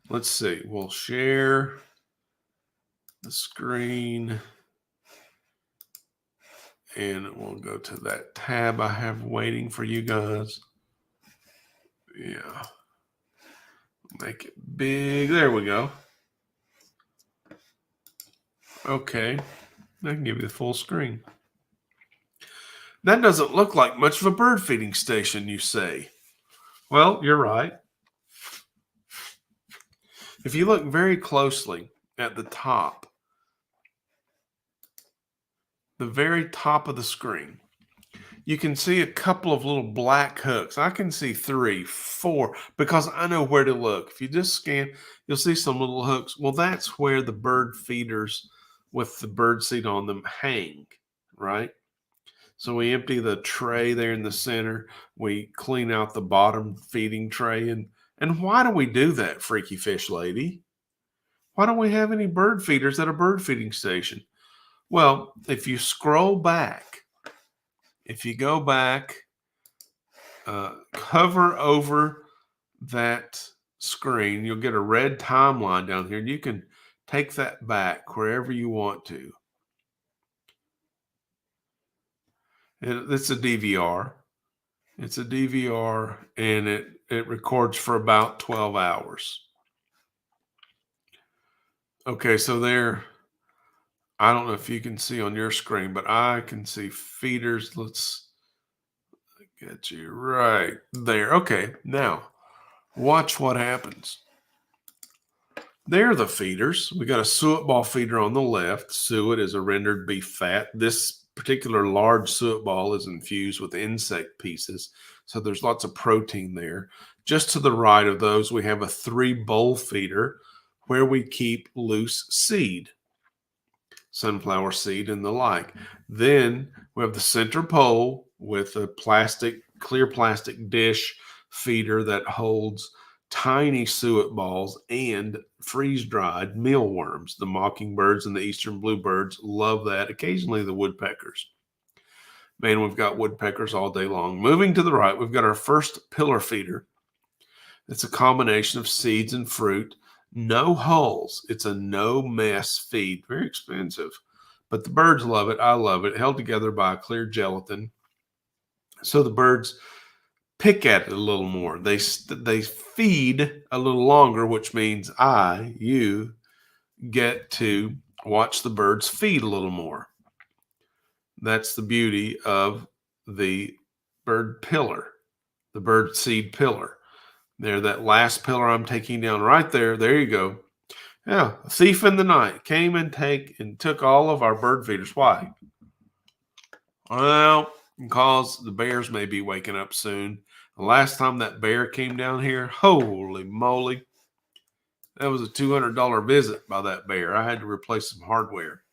Let's see. We'll share the screen. And we'll go to that tab I have waiting for you guys. Yeah. Make it big. There we go. Okay. I can give you the full screen. That doesn't look like much of a bird feeding station, you say. Well, you're right. If you look very closely at the top, the very top of the screen, you can see a couple of little black hooks. I can see 3, 4, because I know where to look. If you just scan, you'll see some little hooks. Well, that's where the bird feeders with the bird seed on them hang, right? So we empty the tray there in the center. We clean out the bottom feeding tray. And why do we do that, Freaky Fish Lady? Why don't we have any bird feeders at a bird feeding station? Well, if you scroll back, if you go back, hover over that screen, you'll get a red timeline down here, and you can take that back wherever you want to. It's a DVR. It's a DVR, and it records for about 12 hours. Okay, so there, I don't know if you can see on your screen, but I can see feeders. Let's get you right there. Okay, now watch what happens. There are the feeders. We got a suet ball feeder on the left. Suet is a rendered beef fat. This particular large suet ball is infused with insect pieces, so there's lots of protein there. Just to the right of those, we have a 3-bowl feeder where we keep loose seed, sunflower seed and the like. Then we have the center pole with a clear plastic dish feeder that holds tiny suet balls and freeze-dried mealworms. The mockingbirds and the eastern bluebirds love that. Occasionally the woodpeckers. Man, we've got woodpeckers all day long. Moving to the right, we've got our first pillar feeder. It's a combination of seeds and fruit. No hulls. It's a no-mess feed. Very expensive. But the birds love it. I love it. Held together by a clear gelatin. So the birds pick at it a little more. They feed a little longer, which means you get to watch the birds feed a little more. That's the beauty of the bird pillar, the bird seed pillar. There, that last pillar I'm taking down right there. There you go. Yeah, a thief in the night came and took all of our bird feeders. Why? Well, because the bears may be waking up soon. The last time that bear came down here, holy moly, that was a $200 visit by that bear. I had to replace some hardware.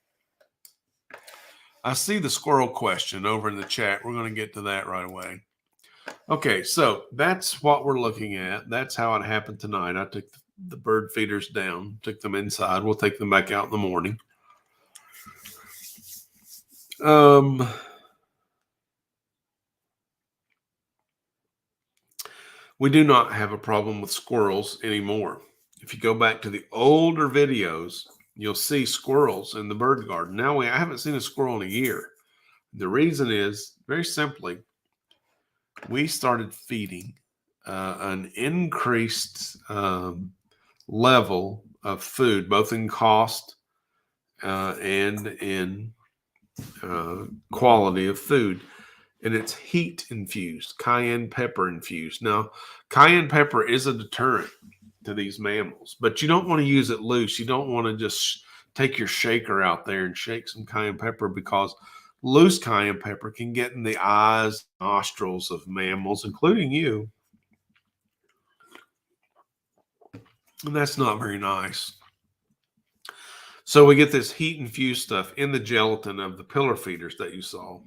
I see the squirrel question over in the chat. We're going to get to that right away. Okay, so that's what we're looking at. That's how it happened tonight. I took the bird feeders down, took them inside. We'll take them back out in the morning. We do not have a problem with squirrels anymore. If you go back to the older videos, you'll see squirrels in the bird garden. Now I haven't seen a squirrel in a year. The reason is very simply, we started feeding an increased level of food, both in cost and in quality of food. And it's heat infused, cayenne pepper infused. Now, cayenne pepper is a deterrent to these mammals, but you don't want to use it loose. You don't want to just take your shaker out there and shake some cayenne pepper, because loose cayenne pepper can get in the eyes, nostrils of mammals, including you. And that's not very nice. So we get this heat infused stuff in the gelatin of the pillar feeders that you saw.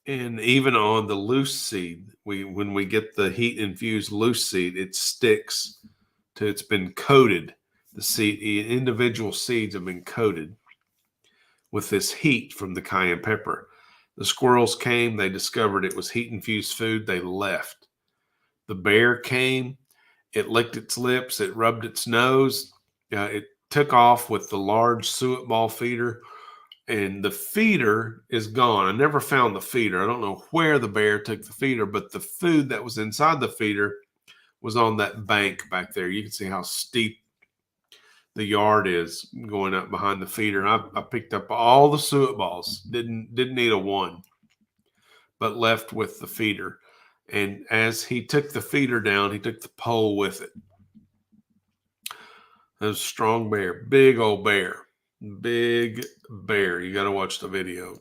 And even on the loose seed, when we get the heat infused loose seed, it sticks to, it's been coated. The seed, individual seeds have been coated with this heat from the cayenne pepper. The squirrels came, they discovered it was heat infused food, they left. The bear came, it licked its lips, it rubbed its nose, it took off with the large suet ball feeder. And the feeder is gone. I never found the feeder. I don't know where the bear took the feeder, but the food that was inside the feeder was on that bank back there. You can see how steep the yard is going up behind the feeder. And I picked up all the suet balls. Didn't need a one, but left with the feeder. And as he took the feeder down, he took the pole with it. It was a strong bear, big old bear. Big bear. You got to watch the video.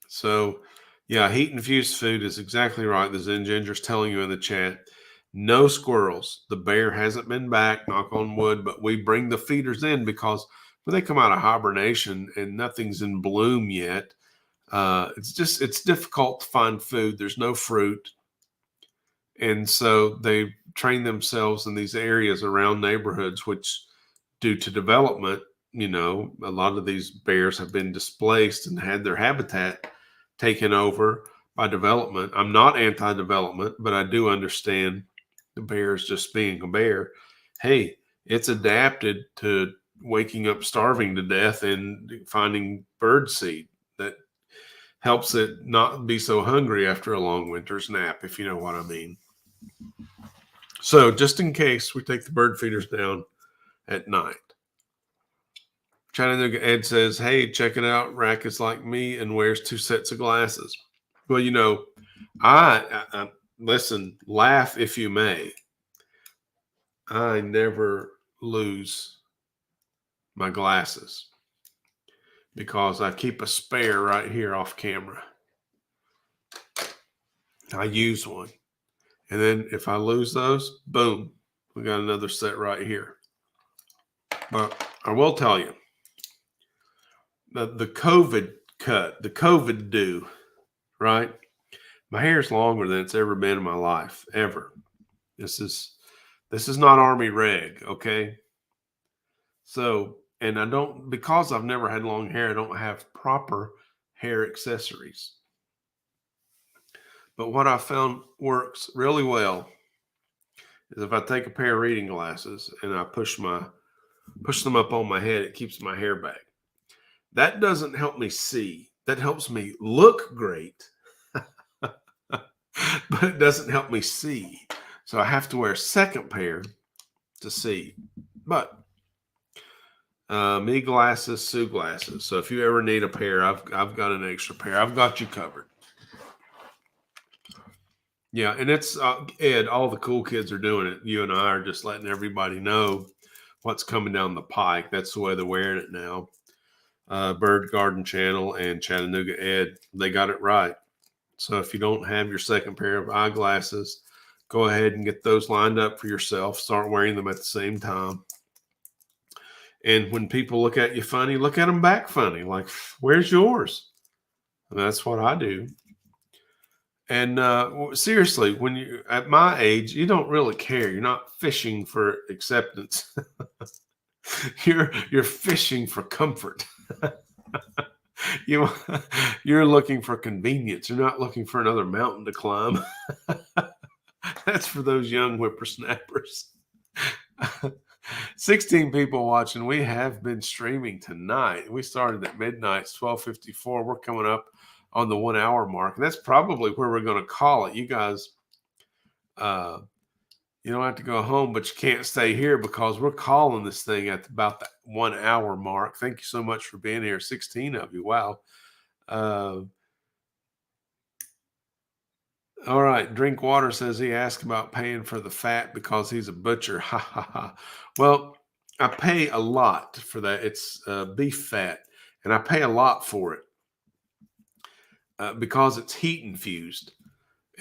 So, yeah, heat infused food is exactly right. The Zen Ginger's telling you in the chat. No squirrels. The bear hasn't been back, knock on wood, but we bring the feeders in because when they come out of hibernation and nothing's in bloom yet, it's difficult to find food. There's no fruit. And so they train themselves in these areas around neighborhoods, which due to development, a lot of these bears have been displaced and had their habitat taken over by development. I'm not anti-development, but I do understand the bear is just being a bear. Hey, it's adapted to waking up starving to death and finding bird seed that helps it not be so hungry after a long winter's nap, if you know what I mean. So just in case, we take the bird feeders down at night. Chattanooga Ed says, hey, check it out. Rack is like me and wears 2 sets of glasses. Well, I listen, laugh if you may. I never lose my glasses because I keep a spare right here off camera. I use one. And then if I lose those, boom, we got another set right here. But I will tell you, the COVID cut, the COVID do, right? My hair is longer than it's ever been in my life, ever. This is not Army reg, okay? So, and because I've never had long hair, I don't have proper hair accessories. But what I found works really well is if I take a pair of reading glasses and I push them up on my head, it keeps my hair back. That doesn't help me see. That helps me look great, but it doesn't help me see. So I have to wear a second pair to see. But me glasses, Sue glasses. So if you ever need a pair, I've got an extra pair. I've got you covered. Yeah, and it's Ed. All the cool kids are doing it. You and I are just letting everybody know what's coming down the pike. That's the way they're wearing it now. Bird Garden Channel and Chattanooga Ed, they got it right. So if you don't have your second pair of eyeglasses, go ahead and get those lined up for yourself. Start wearing them at the same time. And when people look at you funny, look at them back funny. Like, where's yours? And that's what I do. And seriously, when you at my age, you don't really care. You're not fishing for acceptance. You're fishing for comfort. You're looking for convenience. You're not looking for another mountain to climb. That's for those young whippersnappers. 16 people watching. We have been streaming tonight. We started at midnight. It's 12:54. We're coming up on the 1 hour mark. And that's probably where we're going to call it. You guys, you don't have to go home, but you can't stay here because we're calling this thing at about the 1 hour mark. Thank you so much for being here. 16 of you. Wow. All right. Drink Water says he asked about paying for the fat because he's a butcher. Ha ha ha. Well, I pay a lot for that. It's beef fat, and I pay a lot for it because it's heat infused,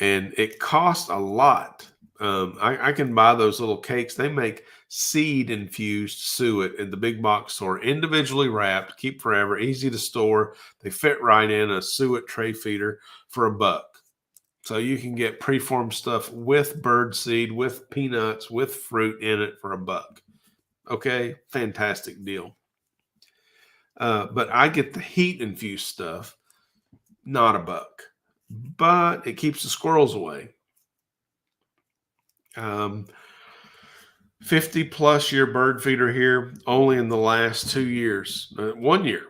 and it costs a lot I can buy those little cakes. They make seed infused suet in the big box store, individually wrapped, keep forever, easy to store. They fit right in a suet tray feeder for $1. So you can get preformed stuff with bird seed, with peanuts, with fruit in it for $1. Okay, fantastic deal. But I get the heat infused stuff, not $1, but it keeps the squirrels away. 50+ year bird feeder here, only in the last 2 years, 1 year,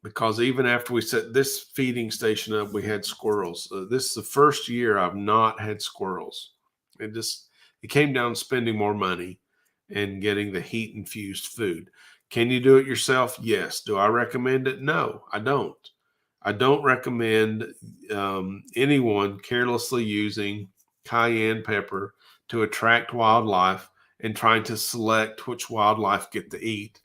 because even after we set this feeding station up, we had squirrels. This is the first year I've not had squirrels. It came down to spending more money and getting the heat infused food. Can you do it yourself? Yes. Do I recommend it? No, I don't. I don't recommend anyone carelessly using cayenne pepper to attract wildlife and trying to select which wildlife get to eat,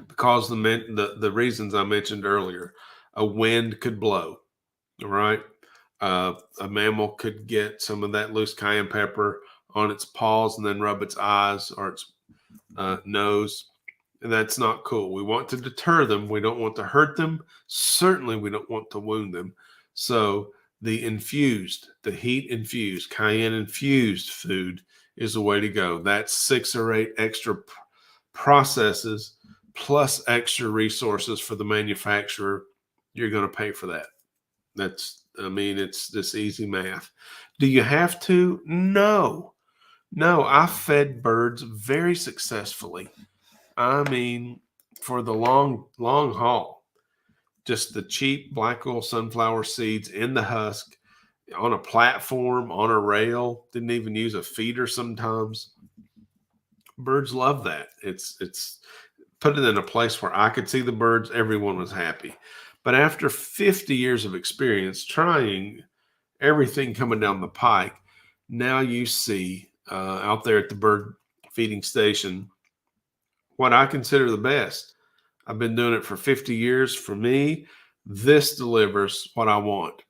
because the reasons I mentioned earlier. A wind could blow, right? A mammal could get some of that loose cayenne pepper on its paws and then rub its eyes or its nose. And that's not cool. We want to deter them. We don't want to hurt them. Certainly, we don't want to wound them. So the heat infused, cayenne infused food is the way to go. That's 6 or 8 extra processes plus extra resources for the manufacturer. You're going to pay for that. It's this easy math. Do you have to? No, I fed birds very successfully. For the long haul, just the cheap black oil sunflower seeds in the husk on a platform, on a rail, didn't even use a feeder sometimes. Birds love that. It's put it in a place where I could see the birds. Everyone was happy. But after 50 years of experience trying everything coming down the pike, now you see out there at the bird feeding station what I consider the best. I've been doing it for 50 years. For me, this delivers what I want.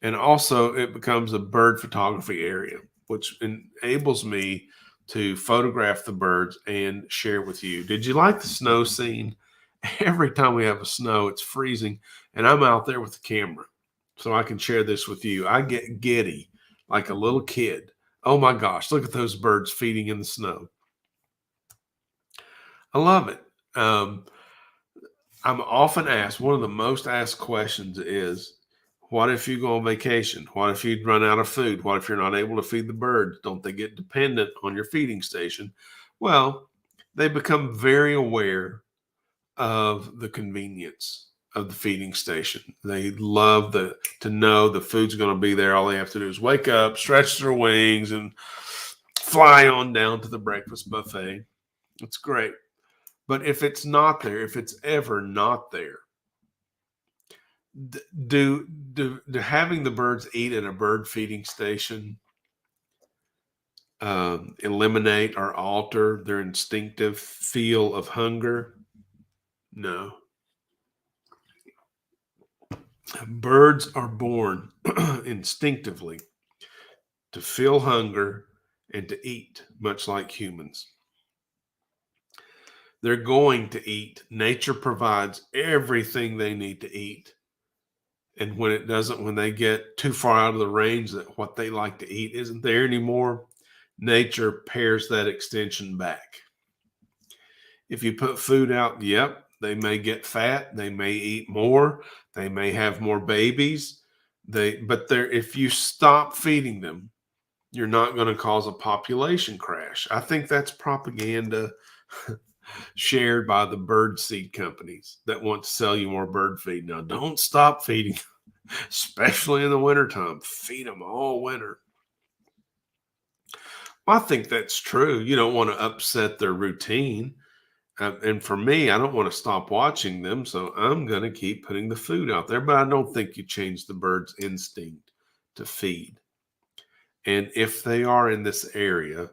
And also it becomes a bird photography area, which enables me to photograph the birds and share with you. Did you like the snow scene? Every time we have a snow, it's freezing, and I'm out there with the camera so I can share this with you. I get giddy like a little kid. Oh my gosh, look at those birds feeding in the snow. I love it. I'm often asked, one of the most asked questions is, what if you go on vacation? What if you run out of food? What if you're not able to feed the birds? Don't they get dependent on your feeding station? Well, they become very aware of the convenience of the feeding station. They love to know the food's going to be there. All they have to do is wake up, stretch their wings, and fly on down to the breakfast buffet. It's great. But if it's not there, if it's ever not there, do having the birds eat at a bird feeding station eliminate or alter their instinctive feel of hunger? No. Birds are born instinctively to feel hunger and to eat, much like humans. They're going to eat. Nature provides everything they need to eat. And when they get too far out of the range that what they like to eat isn't there anymore, nature pares that extension back. If you put food out, yep, they may get fat. They may eat more. They may have more babies. If you stop feeding them, you're not going to cause a population crash. I think that's propaganda shared by the bird seed companies that want to sell you more bird feed. Now, don't stop feeding, especially in the wintertime. Feed them all winter. Well, I think that's true. You don't want to upset their routine. And for me, I don't want to stop watching them, so I'm going to keep putting the food out there. But I don't think you change the bird's instinct to feed. And if they are in this area,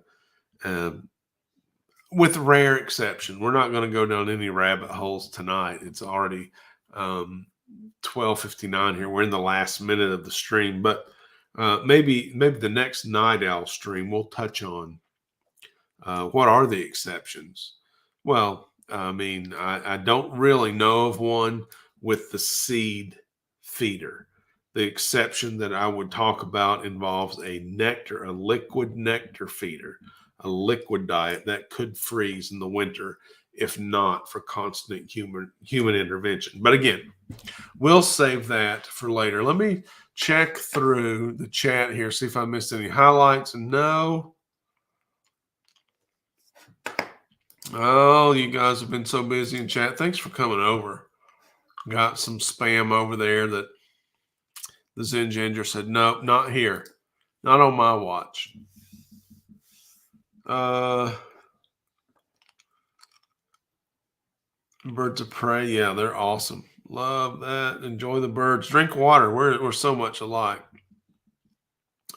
with rare exception, we're not going to go down any rabbit holes tonight. It's already 12:59 here. We're in the last minute of the stream, but Maybe the next night owl stream we'll touch on what are the exceptions. Well, I mean, I don't really know of one with the seed feeder. The exception that I would talk about involves a liquid nectar feeder, a liquid diet that could freeze in the winter if not for constant human intervention. But again, we'll save that for later. Let me check through the chat here, see if I missed any highlights. No. Oh, you guys have been so busy in chat. Thanks for coming over. Got some spam over there that the Zen Ginger said, nope, not here. Not on my watch. Birds of prey. Yeah, they're awesome. Love that. Enjoy the birds. Drink water. We're so much alike.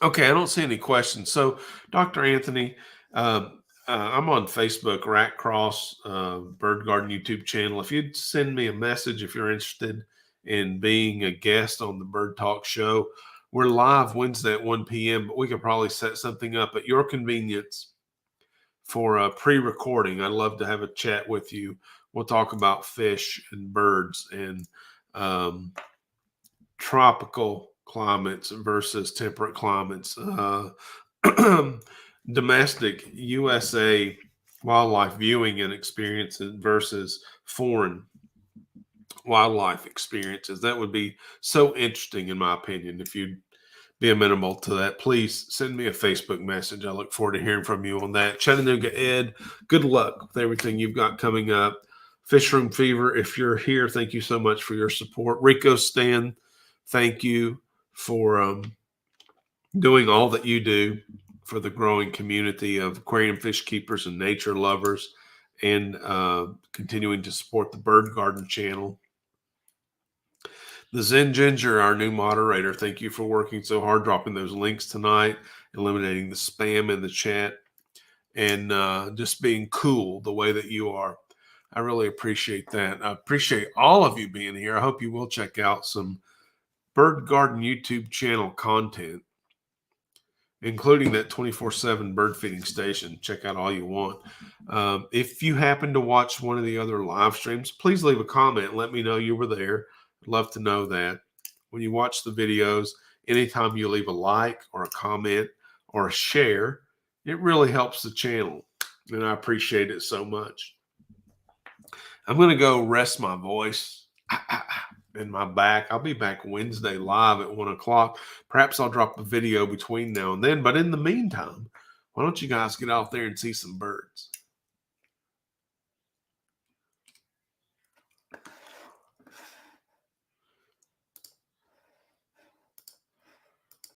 Okay, I don't see any questions. So, Dr. Anthony, I'm on Facebook, Rat Cross Bird Garden YouTube channel. If you'd send me a message if you're interested in being a guest on the Bird Talk show, we're live Wednesday at 1 p.m., but we could probably set something up at your convenience for a pre-recording. I'd love to have a chat with you. We'll talk about fish and birds and tropical climates versus temperate climates, domestic USA wildlife viewing and experiences versus foreign wildlife experiences. That would be so interesting, in my opinion. If you'd be amenable to that, please send me a Facebook message. I look forward to hearing from you on that. Chattanooga Ed, good luck with everything you've got coming up. Fish Room Fever, if you're here, thank you so much for your support. Rico Stan, thank you for doing all that you do for the growing community of aquarium fish keepers and nature lovers, and continuing to support the Bird Garden channel. The Zen Ginger, our new moderator, thank you for working so hard, dropping those links tonight, eliminating the spam in the chat, and just being cool the way that you are. I really appreciate that. I appreciate all of you being here. I hope you will check out some Bird Garden YouTube channel content, including that 24/7 bird feeding station. Check out all you want. If you happen to watch one of the other live streams, please leave a comment and let me know you were there. I'd love to know that. When you watch the videos, anytime you leave a like or a comment or a share, it really helps the channel, and I appreciate it so much. I'm going to go rest my voice and my back. I'll be back Wednesday live at 1 o'clock. Perhaps I'll drop a video between now and then. But in the meantime, why don't you guys get out there and see some birds?